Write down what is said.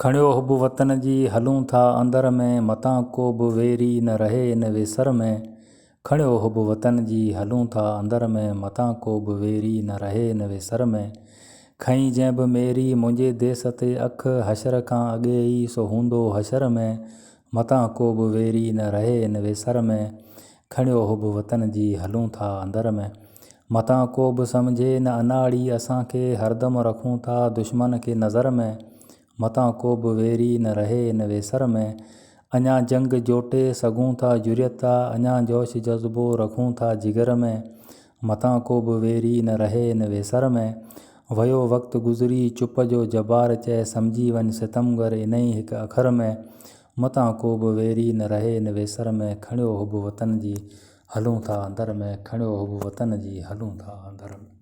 खणियो hub वतन जी हलूं था अंदर में, मतां को बि वेरी न रहे इन वेसर में। खणियो हुब वतन जी हलूं था अंदर में, मतां को बि वेरी न रहे इन वेसर में। खईं जंहिं बि मेरी मुंहिंजे देस ते अख, हशर खां अॻे ई सो हूंदो हशर में। मतां को बि वेरी न रहे इन वेसर में। खणियो हुब वतन जी हलूं था अंदर में। मतां को बि सम्झे न अनाड़ी असांखे, हरदम रखूं था दुश्मन खे नज़र में। मतां को बि वेरी न रहे इन वेसर में। अञा जंग जोटे सघूं था जुरियता, अञा जोश जज़्बो रखूं था जिगर में। मतां को बि वेरी न रहे इन वेसर में। वयो वक़्तु गुज़री चुप जो जबार चए, सम्झी वञ सितमगर इन ई हिकु अखर में। मतां को बि वेरी न रहे इन वेसर में। खणियो हुब वतन जी हलूं था अंदर में। खणियो हुब वतन जी हलूं था अंदर में।